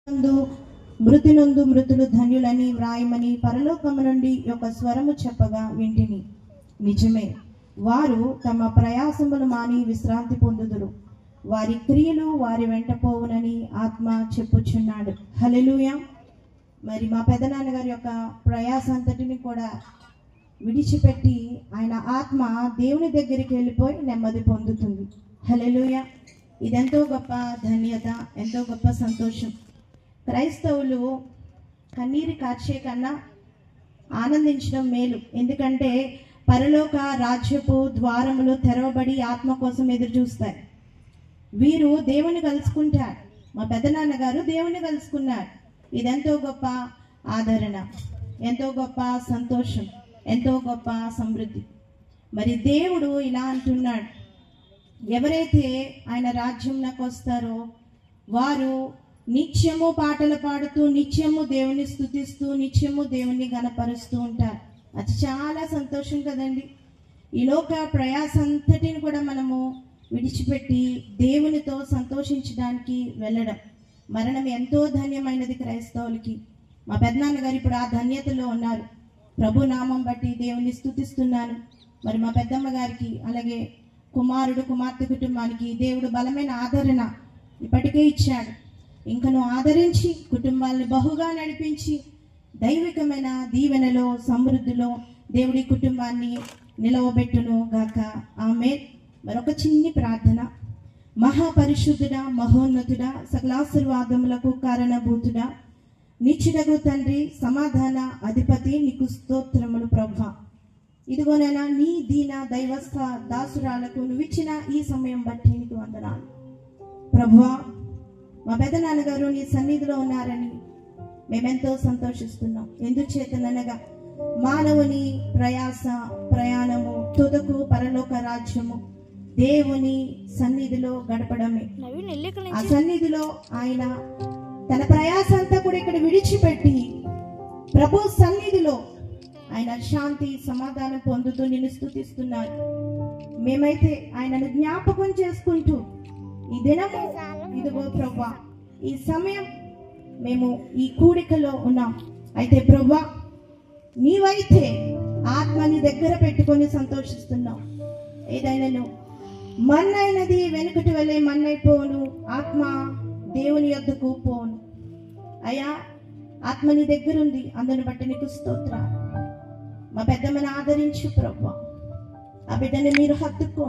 మృతి నందు మృతులు ధన్యులని వ్రాయమని పరలోకము నుండి ఒక స్వరము చెప్పగా వింటిని. నిజమే, వారు తమ ప్రయాసములు మాని విశ్రాంతి పొందుదురు, వారి క్రియలు వారి వెంట పోవునని ఆత్మ చెప్పుచున్నాడు. హల్లెలూయా. మరి మా పెదనాన్నగారి యొక్క ప్రయాస అంతటిని కూడా విడిచిపెట్టి ఆయన ఆత్మ దేవుని దగ్గరికి వెళ్ళిపోయి నెమ్మది పొందుతుంది. హల్లెలూయా. ఇదెంతో గొప్ప ధన్యత, ఎంతో గొప్ప సంతోషం. క్రైస్తవులు కన్నీరు కార్చే కన్నా ఆనందించడం మేలు. ఎందుకంటే పరలోక రాజ్యపు ద్వారములు తెరవబడి ఆత్మ కోసం ఎదురు చూస్తాయి. వీరు దేవుని కలుసుకుంటారు. మా పెదనాన్నగారు దేవుని కలుసుకున్నారు. ఇదెంతో గొప్ప ఆదరణ, ఎంతో గొప్ప సంతోషం, ఎంతో గొప్ప సమృద్ధి. మరి దేవుడు ఇలా అంటున్నాడు, ఎవరైతే ఆయన రాజ్యంలోకి వస్తారో వారు నిత్యము పాటలు పాడుతూ, నిత్యము దేవుని స్తుతిస్తూ, నిత్యము దేవుని గణపరుస్తూ ఉంటారు. అది చాలా సంతోషం కదండి. ఈ లోక ప్రయాస అంతటిని కూడా మనము విడిచిపెట్టి దేవునితో సంతోషించడానికి వెళ్ళడం. మరణం ఎంతో ధన్యమైనది క్రైస్తవులకి. మా పెద్దనాన్నగారు ఇప్పుడు ఆ ధన్యతలో ఉన్నారు. ప్రభు నామం బట్టి దేవుని స్తుతిస్తున్నాను. మరి మా పెద్దమ్మ గారికి, అలాగే కుమారుడు కుమార్తె కుటుంబానికి దేవుడు బలమైన ఆదరణ ఇప్పటికే ఇచ్చాడు. ఇంకను ఆదరించి కుటుంబాలను బహుగా నడిపించి దైవికమైన దీవెనలో సమృద్ధిలో దేవుడి కుటుంబాన్ని నిలవబెట్టును గాక. ఆమేన్. మరొక చిన్ని ప్రార్థన. మహాపరిశుద్ధుడా, మహోన్నతుడా, సకలాశీర్వాదములకు కారణభూతుడా, నిత్యుడగు తండ్రి, సమాధాన అధిపతి, నీకు స్తోత్రములు ప్రభువా. ఇదిగోనైనా నీ దీన దైవస్థ దాసురాలకు నువ్విచ్చిన ఈ సమయం బట్టి నీకు వందనాలు ప్రభువా. మా పెదనాన్నగారు నీ సన్నిధిలో ఉన్నారని మేమెంతో సంతోషిస్తున్నాం. ఎందుచేతనగా మానవుని ప్రయాస ప్రయాణము తుదకు పరలోక రాజ్యము దేవుని సన్నిధిలో గడపడమే. ఆ సన్నిధిలో ఆయన తన ప్రయాస అంతా కూడా ఇక్కడ విడిచిపెట్టి ప్రభు సన్నిధిలో ఆయన శాంతి సమాధానం పొందుతూ నిన్ను స్తుతిస్తున్నారు. మేమైతే ఆయనను జ్ఞాపకం చేసుకుంటూ ఈ దినము ఇదిగో ప్రభువా, ఈ సమయం మేము ఈ కూడికలో ఉన్నాం. అయితే ప్రభువా, నీవైతే ఆత్మని దగ్గర పెట్టుకొని సంతోషిస్తున్నాం. ఏదైనాను మన్నైనది వెనుకటి వెళ్ళే మన్నైపోను, ఆత్మ దేవుని యొద్దకు పోను. అయ్యా, ఆత్మని దగ్గరుంది, అందుని బట్టి నీకు స్తోత్రాలు. మా పెద్దమ్మని ఆదరించు ప్రభువా. ఆ బిడ్డని మీరు హత్తుకో.